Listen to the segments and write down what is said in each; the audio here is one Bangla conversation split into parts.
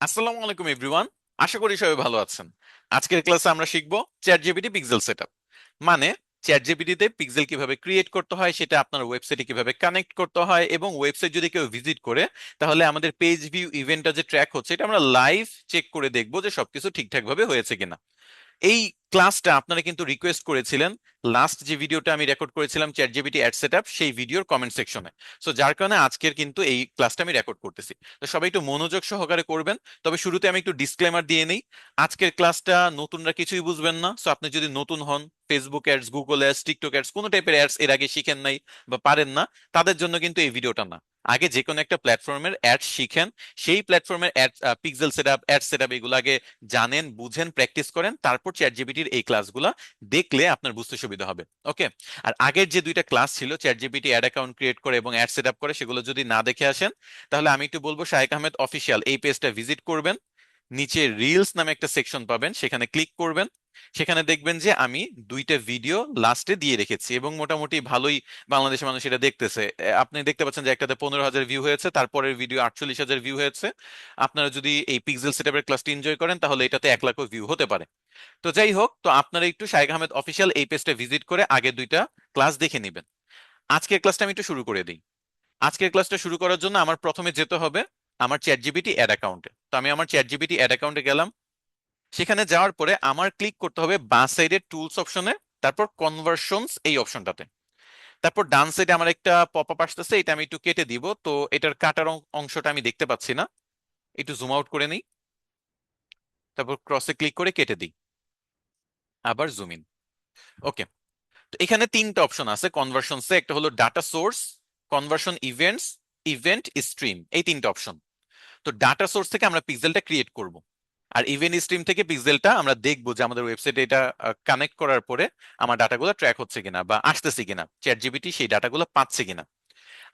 আসসালামু আলাইকুম এভরিওয়ান। আশা করি সবাই ভালো আছেন। আজকের ক্লাসে আমরা শিখব চ্যাট জিপিটি পিক্সেল সেটআপ। মানে চ্যাট জিপিটিতে পিক্সেল কিভাবে ক্রিয়েট করতে হয়, সেটা আপনার ওয়েবসাইটে কিভাবে কানেক্ট করতে হয়, এবং ওয়েবসাইট যদি কেউ ভিজিট করে তাহলে আমাদের পেজ ভিউ ইভেন্টটা যে ট্র্যাক হচ্ছে এটা আমরা লাইভ চেক করে দেখবো যে সবকিছু ঠিকঠাক ভাবে হয়েছে কিনা। এই ক্লাসটা আপনারা কিন্তু রিকোয়েস্ট করেছিলেন লাস্ট যে ভিডিওটা আমি রেকর্ড করেছিলাম চ্যাট জিপিটি অ্যাড সেটআপ, সেই ভিডিওর কমেন্ট সেকশনে। সো যার কারণে আজকের কিন্তু এই ক্লাসটা আমি রেকর্ড করতেছি। তো সবাই একটু মনোযোগ সহকারে করবেন। তবে শুরুতে আমি একটু ডিসক্লেমার দিয়ে নেই, আজকের ক্লাসটা নতুনরা কিছুই বুঝবেন না। সো আপনি যদি নতুন হন, Facebook ads, Google ads, TikTok ads, কোনো টাইপের অ্যাডস এর আগে শিখেন নাই বা পারেন না, তাদের জন্য কিন্তু এই ভিডিওটা না। আগে যে কোনো একটা প্ল্যাটফর্মের অ্যাড শিখেন, সেই প্ল্যাটফর্মের ad, pixel setup, ad setup এগুলো আগে জানেন, বুঝেন, প্র্যাকটিস করেন, তারপর চ্যাট জিপিটির এই ক্লাসগুলো দেখলে আপনার বুঝতে সুবিধা হবে। ওকে। আর আগের যে দুইটা ক্লাস ছিল ChatGPT ad account create করে এবং অ্যাড সেটআপ করে, সেগুলো যদি না দেখে আসেন তাহলে আমি একটু বলবো শাহেক আহমেদ অফিসিয়াল এই পেজটা ভিজিট করবেন। নিচে রিলস নামে একটা সেকশন পাবেন, সেখানে ক্লিক করবেন। সেখানে দেখবেন যে আমি দুইটা ভিডিও লাস্টে দিয়ে রেখেছি এবং মোটামুটি ভালোই বাংলাদেশের মানুষ এটা দেখতেছে। আপনি দেখতে পাচ্ছেন যে একটাতে 15,000 ভিউ হয়েছে, তারপরের ভিডিও 48,000 ভিউ হয়েছে। আপনারা যদি এই পিক্সেল সেটআপের ক্লাসটি এনজয় করেন তাহলে এটাতে 1 লাখও ভিউ হতে পারে। তো যাই হোক, তো আপনারা একটু শাহেক আহমেদ অফিসিয়াল এই পেজটা ভিজিট করে আগে দুইটা ক্লাস দেখে নেবেন। আজকের ক্লাসটা আমি একটু শুরু করে দিই। আজকের ক্লাসটা শুরু করার জন্য আমার প্রথমে যেতে হবে আমার চ্যাট জিপিটি অ্যাড অ্যাকাউন্টে। তো আমি আমার চ্যাট জিপিটি অ্যাড অ্যাকাউন্টে গেলাম। সেখানে যাওয়ার পরে আমার ক্লিক করতে হবে বাঁ সাইডের টুলস অপশনে, তারপর কনভার্সনস এই অপশনটাতে। তারপর ডান সাইডে আমার একটা পপ আপ আসতেছে, এটা আমি একটু কেটে দিব। তো এটার কাটার অংশটা আমি দেখতে পাচ্ছি না, একটু জুম আউট করে নিই। তারপর ক্রসে ক্লিক করে কেটে দিই, আবার জুম ইন। ওকে। তো এখানে তিনটা অপশন আছে কনভার্সনসে, একটা হলো data source, conversion events, event stream, এই তিনটা অপশন। তো ডাটা সোর্স থেকে আমরা পিক্সেলটা ক্রিয়েট করব, আর ইভেন্ট স্ট্রিম থেকে পিক্সেলটা আমরা দেখবো যে আমাদের ওয়েবসাইটে এটা কানেক্ট করার পরে আমার ডাটাগুলো ট্র্যাক হচ্ছে কিনা বা আসতেছে কিনা, চ্যাট জিপিটি সেই ডাটাগুলো পাচ্ছে কিনা।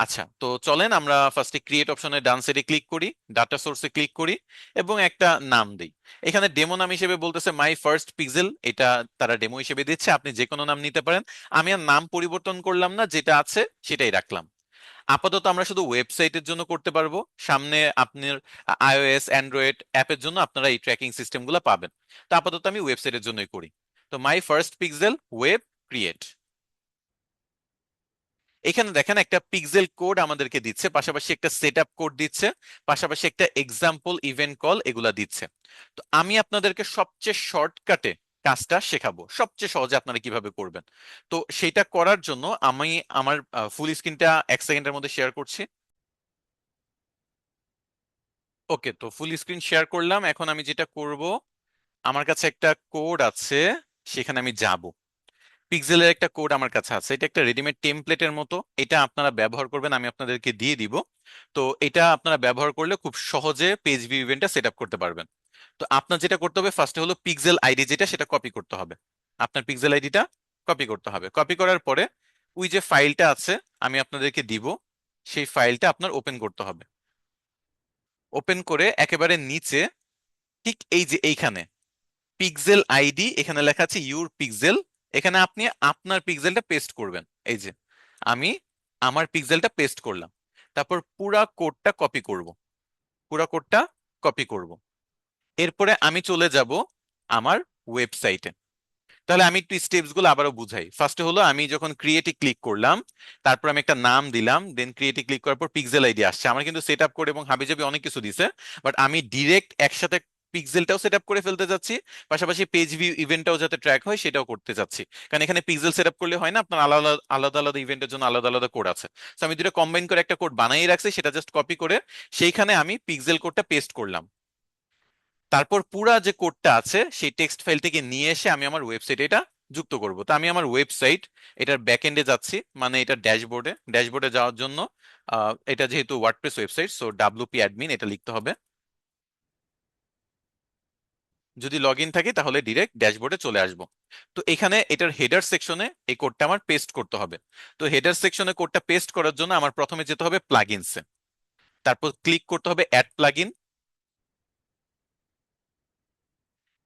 আচ্ছা, তো চলেন আমরা ফার্স্টে ক্রিয়েট অপশনে ডান সাইডে ক্লিক করি, ডাটা সোর্সে ক্লিক করি এবং একটা নাম দিই। এখানে ডেমো নাম হিসেবে বলতেছে মাই ফার্স্ট পিক্সেল, এটা তারা ডেমো হিসেবে দিচ্ছে, আপনি যে কোনো নাম নিতে পারেন। আমি আর নাম পরিবর্তন করলাম না, যেটা আছে সেটাই রাখলাম। আপাতত আমরা শুধু ওয়েবসাইটের জন্য করতে পারবো, সামনে আপনার আইওএস অ্যান্ড্রয়েড অ্যাপের জন্য আপনারা এই ট্র্যাকিং সিস্টেমগুলো পাবেন। তো আপাতত আমি ওয়েবসাইটের জন্যই করি। তো my first pixel web create. এখানে দেখেন একটা পিক্সেল কোড আমাদেরকে দিচ্ছে, পাশাপাশি একটা সেটআপ কোড দিচ্ছে, পাশাপাশি একটা এক্সাম্পল ইভেন্ট কল এগুলা দিচ্ছে। তো আমি আপনাদেরকে সবচেয়ে শর্টকাটে কাজটা শেখাবো, সবচেয়ে সহজে আপনারা কিভাবে করবেন। তো সেটা করার জন্য আমি আমার ফুল স্ক্রিনটা 1 সেকেন্ডের মধ্যে শেয়ার করছি। ওকে, তো ফুল স্ক্রিন শেয়ার করলাম। এখন আমি যেটা করব, আমার কাছে একটা কোড আছে, সেখানে আমি যাব। পিক্সেলের একটা কোড আমার কাছে আছে, এটা একটা রেডিমেড টেমপ্লেটের মতো, এটা আপনারা ব্যবহার করবেন, আমি আপনাদেরকে দিয়ে দিব। তো এটা আপনারা ব্যবহার করলে খুব সহজে পেজ ভিউ ইভেন্টটা সেট আপ করতে পারবেন। তো আপনার যেটা করতে হবে ফার্স্টে হলো পিক্সেল আইডি যেটা, সেটা কপি করতে হবে। আপনার পিক্সেল আইডিটা কপি করতে হবে। কপি করার পরে ওই যে ফাইলটা আছে আমি আপনাদেরকে দিব, সেই ফাইলটা আপনার ওপেন করতে হবে। ওপেন করে একেবারে নিচে, ঠিক এই যে এইখানে পিক্সেল আইডি, এখানে লেখা আছে ইউর পিক্সেল, এখানে আপনি আপনার পিক্সেলটা পেস্ট করবেন। এই যে আমি আমার পিক্সেলটা পেস্ট করলাম। তারপর পুরা কোডটা কপি করব, পুরা কোডটা কপি করব। এরপরে আমি চলে যাব আমার ওয়েবসাইটে। তাহলে আমি একটু স্টেপস গুলো আবারও বুঝাই। ফার্স্টে হলো আমি যখন ক্রিয়েটে ক্লিক করলাম, তারপর আমি একটা নাম দিলাম, দেন ক্রিয়েটে ক্লিক করার পর পিক্সেল আইডি আসছে। আমার কিন্তু সেট আপ করে এবং হাবিজাবি অনেক কিছু দিছে, বাট আমি ডিরেক্ট একসাথে পিক্সেলটাও সেট আপ করে ফেলতে যাচ্ছি, পাশাপাশি পেজ ভিউ ইভেন্টটাও যাতে ট্র্যাক হয় সেটাও করতে যাচ্ছি। কারণ এখানে পিক্সেল সেট আপ করলে হয় না, আপনার আলাদা আলাদা আলাদা ইভেন্টের জন্য আলাদা আলাদা কোড আছে। তো আমি দুটো কম্বাইন করে একটা কোড বানাই রাখছি, সেটা জাস্ট কপি করে সেইখানে আমি পিক্সেল কোডটা পেস্ট করলাম। তারপর পুরা যে কোডটা আছে সেই টেক্সট ফাইল থেকে নিয়ে এসে আমি আমার ওয়েবসাইটে এটা যুক্ত করব। তো আমি আমার ওয়েবসাইট, এটার ব্যাকএন্ডে যাচ্ছি, মানে এটা ড্যাশবোর্ডে। ড্যাশবোর্ডে যাওয়ার জন্য এটা যেহেতু WordPress website, so WP admin এটা লিখতে হবে। যদি লগ ইন থাকে তাহলে ডিরেক্ট ড্যাশবোর্ডে চলে আসবো। তো এখানে এটার হেডার সেকশনে এই কোডটা আমার পেস্ট করতে হবে। তো হেডার সেকশনে কোডটা পেস্ট করার জন্য আমার প্রথমে যেতে হবে প্লাগইনসে, তারপর ক্লিক করতে হবে অ্যাড প্লাগইন।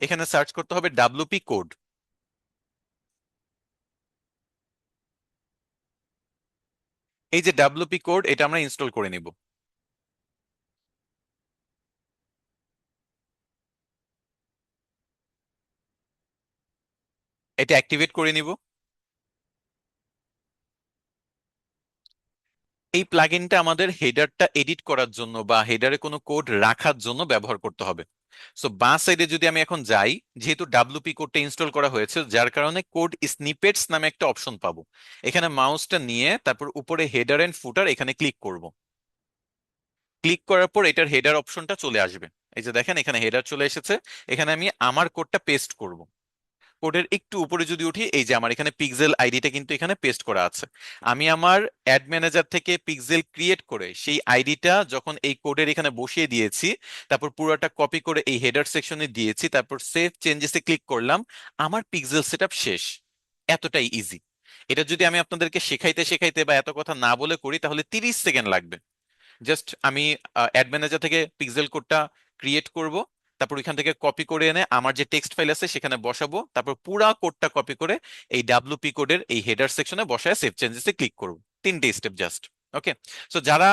এখানে সার্চ করতে হবে ডাব্লিউপি কোড। এই যে ডাব্লিউপি কোড, এটা আমরা ইনস্টল করে নিব। এটা অ্যাক্টিভেট করে নিব। এই প্লাগইনটা আমাদের হেডারটা এডিট করার জন্য বা হেডারে কোনো কোড রাখার জন্য ব্যবহার করতে হবে। সো বাঁ সাইডে যদি আমি এখন যাই, যেহেতু ডাব্লুপি কোডটা ইনস্টল করা হয়েছে যার কারণে কোড স্নিপেটস নামে একটা অপশন পাবো। এখানে মাউসটা নিয়ে তারপর উপরে হেডার এন্ড ফুটার এখানে ক্লিক করব। ক্লিক করার পর এটার হেডার অপশনটা চলে আসবে। এই যে দেখেন এখানে হেডার চলে এসেছে। এখানে আমি আমার কোডটা পেস্ট করব। কোডের একটু উপরে যদি উঠি, এই যে আমার এখানে পিক্সেল আইডিটা কিন্তু এখানে পেস্ট করা আছে। আমি আমার অ্যাড ম্যানেজার থেকে পিক্সেল ক্রিয়েট করে সেই আইডিটা যখন এই কোডের এখানে বসিয়ে দিয়েছি, তারপর পুরোটা কপি করে এই হেডার সেকশনে দিয়েছি, তারপর সেভ চেঞ্জেসে ক্লিক করলাম, আমার পিক্সেল সেটআপ শেষ। এতটাই ইজি। এটা যদি আমি আপনাদেরকে শেখাইতে শেখাইতে বা এত কথা না বলে করি তাহলে 30 সেকেন্ড লাগবে। জাস্ট আমি অ্যাড ম্যানেজার থেকে পিক্সেল কোডটা ক্রিয়েট করব, তারপর এখান থেকে কপি করে এনে আমার যে টেক্সট ফাইল আছে সেখানে বসাবো, তারপর পুরা কোডটা কপি করে এই ডাব্লুপি কোডের এই হেডার সেকশনে বসায় সেভ চেঞ্জেসে ক্লিক করব। 3টে স্টেপ জাস্ট। ওকে। সো যারা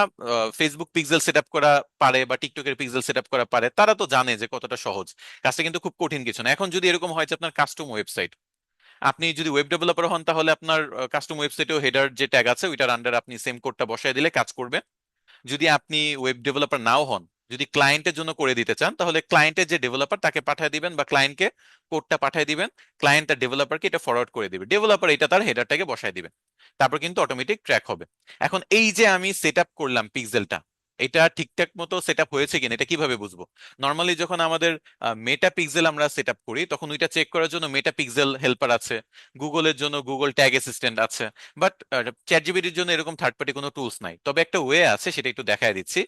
ফেসবুক পিক্সেল সেটআপ করা পারে বা টিকটকের পিক্সেল সেটআপ করা পারে তারা তো জানে যে কতটা সহজ। কাজটা কিন্তু খুব কঠিন কিছু না। এখন যদি এরকম হয় যে আপনার কাস্টম ওয়েবসাইট, আপনি যদি ওয়েব ডেভেলপার হন তাহলে আপনার কাস্টম ওয়েবসাইটেও হেডার যে ট্যাগ আছে ওইটার আন্ডার আপনি সেম কোডটা বসায় দিলে কাজ করবে। যদি আপনি ওয়েব ডেভেলপার নাও হন, যদি ক্লায়েন্টের জন্য করে দিতে চান তাহলে ক্লায়েন্টের যে ডেভেলপার তাকে পাঠিয়ে দিবেন বা ক্লায়েন্টকে কোডটা পাঠিয়ে দিবেন, ক্লায়েন্ট তার ডেভেলপারকে এটা ফরওয়ার্ড করে দিবে, ডেভেলপার এটা তার হেডারটাকে বসায় দিবে, তারপর কিন্তু অটোমেটিক ট্র্যাক হবে। এখন এই যে আমি সেট আপ করলাম পিক্সেলটা, এটা ঠিকঠাক মতো সেট আপ হয়েছে কিনা এটা কিভাবে বুঝবো? নর্মালি যখন আমাদের মেটা পিক্সেল আমরা সেট আপ করি তখন ওইটা চেক করার জন্য মেটা পিক্সেল হেল্পার আছে, গুগলের জন্য গুগল ট্যাগ অ্যাসিস্ট্যান্ট আছে। বাট চ্যাট জিপিটির জন্য এরকম থার্ড পার্টি কোনো টুলস নাই। তবে একটা ওয়ে আছে, সেটা একটু দেখায় দিচ্ছি।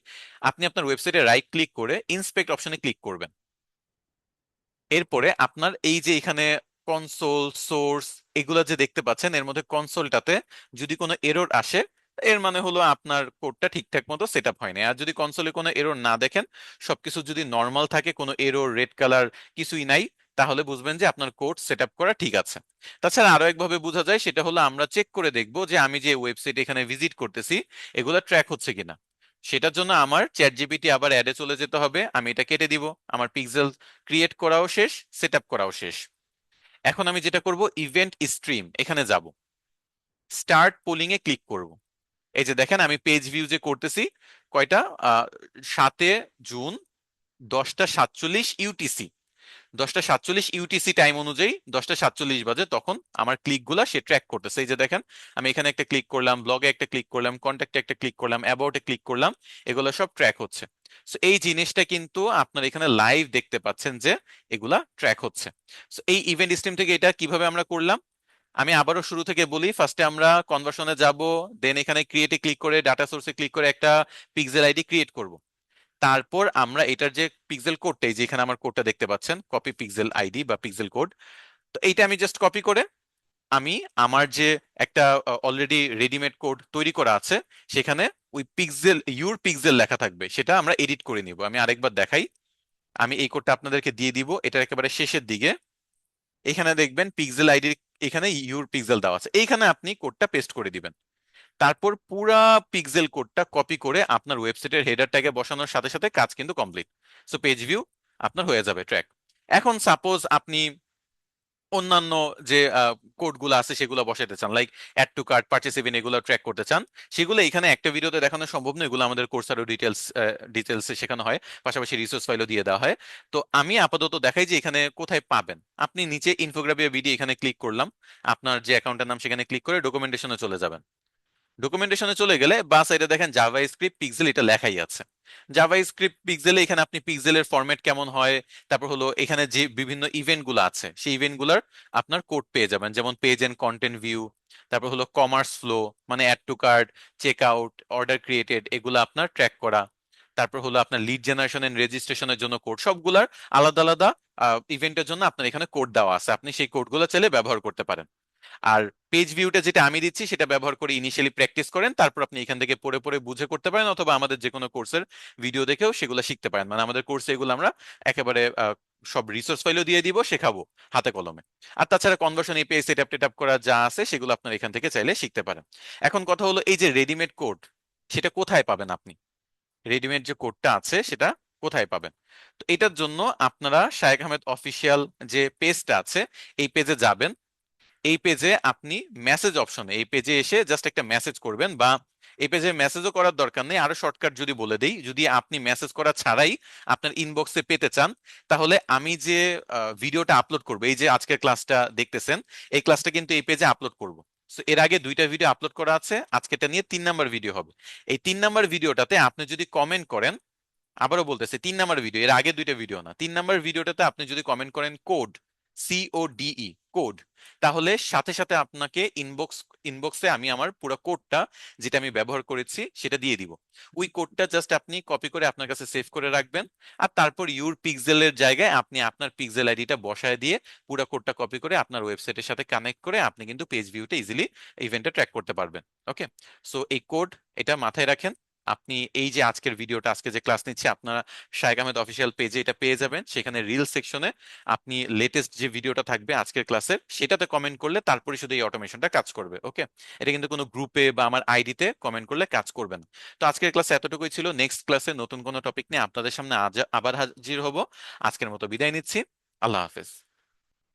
আপনি আপনার ওয়েবসাইটে রাইট ক্লিক করে ইন্সপেক্ট অপশনে ক্লিক করবেন। এরপরে আপনার এই যে এখানে কনসোল সোর্স এগুলা যে দেখতে পাচ্ছেন, এর মধ্যে কনসোলটাতে যদি কোনো এরর আসে, এর মানে হলো আপনার কোডটা ঠিকঠাক মতো সেট আপ হয়নি। আর যদি কনসোলে কোনো এরর না দেখেন, সবকিছু যদি নর্মাল থাকে, কোনো এরর রেড কালার কিছুই নাই, তাহলে বুঝবেন যে আপনার কোড সেট আপ করা ঠিক আছে। তাছাড়া আরো একভাবে বোঝা যায়, সেটা হলো আমরা চেক করে দেখবো যে আমি যে ওয়েবসাইট এখানে ভিজিট করতেছি এগুলা ট্র্যাক হচ্ছে কিনা। সেটার জন্য আমার চ্যাট জিপিটি আবার অ্যাডে চলে যেতে হবে, আমি এটা কেটে দিব। আমার পিক্সেল ক্রিয়েট করাও শেষ, সেট আপ করাও শেষ। এখন আমি যেটা করব, ইভেন্ট স্ট্রিম এখানে যাব, স্টার্ট পোলিং এ ক্লিক করব। এই যে দেখেন আমি পেজ ভিউ যে করতেছি, কয়টা 7 জুন 10টা 47 ইউটিসি, 10টা 47 ইউটিসি টাইম অনুযায়ী 10টা 47 বাজে তখন আমার ক্লিক গুলা সে ট্র্যাক করতেছে। এই যে দেখেন আমি এখানে একটা ক্লিক করলাম, ব্লগে একটা ক্লিক করলাম, কন্ট্যাক্টে একটা ক্লিক করলাম, অ্যাবাউটে ক্লিক করলাম, এগুলো সব ট্র্যাক হচ্ছে। সো এই জিনিসটা কিন্তু আপনার এখানে লাইভ দেখতে পাচ্ছেন যে এগুলা ট্র্যাক হচ্ছে। সো এই ইভেন্ট স্ট্রিম থেকে এটা কিভাবে আমরা করলাম, আমি আবারও শুরু থেকে বলি। ফার্স্টে আমরা কনভার্সনে যাব, দেন এখানে ক্রিয়েটে ক্লিক করে ডাটা সোর্সে ক্লিক করে একটা পিক্সেল আইডি ক্রিয়েট করব। তারপর আমরা এটার যে পিক্সেল কোডটা, এই যে এখানে আমার কোডটা দেখতে পাচ্ছেন, কপি পিক্সেল আইডি বা পিক্সেল কোড, তো এইটা আমি জাস্ট কপি করে আমি আমার যে একটা অলরেডি রেডিমেড কোড তৈরি করা আছে সেখানে ওই পিক্সেল ইউর পিক্সেল লেখা থাকবে, সেটা আমরা এডিট করে নিব। আমি আরেকবার দেখাই, আমি এই কোডটা আপনাদেরকে দিয়ে দিব, এটার একেবারে শেষের দিকে এখানে দেখবেন পিক্সেল আইডি, এখানে ইউর পিক্সেল দেওয়া আছে, এইখানে আপনি কোডটা পেস্ট করে দিবেন। তারপর পুরা পিক্সেল কোডটা কপি করে আপনার ওয়েবসাইটের হেডার ট্যাগে বসানোর সাথে সাথে কাজ কিন্তু কমপ্লিট। সো পেজ ভিউ আপনার হয়ে যাবে ট্র্যাক। এখন সাপোজ আপনি অন্যান্য যে কোডগুলো আছে সেগুলো বসাতে চান, like add to cart, purchase event, এগুলো ট্র্যাক করতে চান, সেগুলো এখানে একটা ভিডিওতে দেখানো সম্ভব নয়, এগুলো আমাদের কোর্স আরো ডিটেলসে শেখানো হয়, পাশাপাশি রিসোর্স ফাইলও দিয়ে দেওয়া হয়। তো আমি আপাতত দেখাই যে এখানে কোথায় পাবেন। আপনি নিচে ইনফোগ্রাফি ভিডিও এখানে ক্লিক করলাম, আপনার যে অ্যাকাউন্টের নাম সেখানে ক্লিক করে ডকুমেন্টেশনে চলে যাবেন। ডকুমেন্টেশনে চলে গেলে বা সাইডে দেখেন জাভা স্ক্রিপ্ট পিক্সেল, এটা লেখাই আছে। জাভা স্ক্রিপ্ট পিক্সেলে এখানে আপনি পিক্সেলের ফরম্যাট কেমন হয়, তারপর হলো এখানে যে বিভিন্ন ইভেন্ট গুলো আছে সেই ইভেন্ট গুলার আপনার কোড পেয়ে যাবেন, যেমন পেজ এন্ড কন্টেন্ট ভিউ, তারপর হলো কমার্স ফ্লো, মানে add to cart, check out, order created, এগুলো আপনার ট্র্যাক করা। তারপর হলো আপনার লিড জেনারেশন এন্ড রেজিস্ট্রেশনের জন্য কোড, সবগুলার আলাদা আলাদা ইভেন্টের জন্য আপনার এখানে কোড দেওয়া আছে, আপনি সেই কোডগুলো চাইলে ব্যবহার করতে পারেন। আর পেজ ভিউটা যেটা আমি দিচ্ছি সেটা ব্যবহার করে ইনিশিয়ালি প্র্যাকটিস করেন, তারপর আপনি এখান থেকে পড়ে পড়ে বুঝে করতে পারেন, অথবা আমাদের যে কোনো কোর্সের ভিডিও দেখেও সেগুলো শিখতে পারেন। মানে আমাদের কোর্সে এগুলো আমরা একেবারে সব রিসোর্স ফাইলও দিয়ে দিব, শেখাবো হাতে কলমে। আর তাছাড়া কনভার্সন এপিআই সেটআপ টেটআপ করা যা আছে সেগুলো আপনার এখান থেকে চাইলে শিখতে পারেন। এখন কথা হলো, এই যে রেডিমেড কোড সেটা কোথায় পাবেন আপনি? রেডিমেড যে কোডটা আছে সেটা কোথায় পাবেন? তো এটার জন্য আপনারা শায়েখ আহমেদ অফিসিয়াল যে পেজটা আছে এই পেজে যাবেন। এই পেজে আপনি মেসেজ অপশনে এই পেজে এসে জাস্ট একটা মেসেজ করবেন, বা এই পেজে মেসেজও করার দরকার নেই, আরো শর্টকাট যদি বলে দেই, যদি আপনি মেসেজ করা ছাড়াই আপনার ইনবক্সে পেতে চান, তাহলে আমি যে ভিডিওটা আপলোড করবো, এই যে আজকের ক্লাসটা দেখতেছেন, এই ক্লাসটা কিন্তু এই পেজে আপলোড করব। সো এর আগে দুইটা ভিডিও আপলোড করা আছে, আজকেটা নিয়ে 3 নাম্বার ভিডিও হবে। এই 3 নাম্বার ভিডিওটাতে আপনি যদি কমেন্ট করেন, আবারও বলতেছে 3 নাম্বার ভিডিও, এর আগে দুইটা ভিডিও না, 3 নাম্বার ভিডিওটাতে আপনি যদি কমেন্ট করেন কোড, CODE, কোড, তাহলে সাথে সাথে আপনাকে ইনবক্সে আমি আমার পুরো কোডটা, যেটা আমি ব্যবহার করেছি, সেটা দিয়ে দিব। ওই কোডটা জাস্ট আপনি কপি করে আপনার কাছে সেভ করে রাখবেন, আর তারপর ইউর পিক্সেলের জায়গায় আপনি আপনার পিক্সেল আইডিটা বসায় দিয়ে পুরো কোডটা কপি করে আপনার ওয়েবসাইটের সাথে কানেক্ট করে আপনি কিন্তু পেজ ভিউটা ইজিলি ইভেন্টটা ট্র্যাক করতে পারবেন। ওকে, সো এই কোড, এটা মাথায় রাখেন। আপনি এই যে আজকের ভিডিওটা, আজকে যে ক্লাস নিচ্ছি, আপনারা শায়েখ আহমেদ অফিসিয়াল পেজে এটা পেয়ে যাবেন। সেখানে রিল সেকশনে আপনি লেটেস্ট যে ভিডিওটা থাকবে আজকের ক্লাসের, সেটাতে কমেন্ট করলে তারপরে শুধু এই অটোমেশনটা কাজ করবে। ওকে, এটা কিন্তু কোনো গ্রুপে বা আমার আইডিতে কমেন্ট করলে কাজ করবে না। তো আজকের ক্লাস এতটুকুই ছিল। নেক্সট ক্লাসে নতুন কোনো টপিক নিয়ে আপনাদের সামনে আবার হাজির হব। আজকের মতো বিদায় নিচ্ছি। আল্লাহ হাফেজ।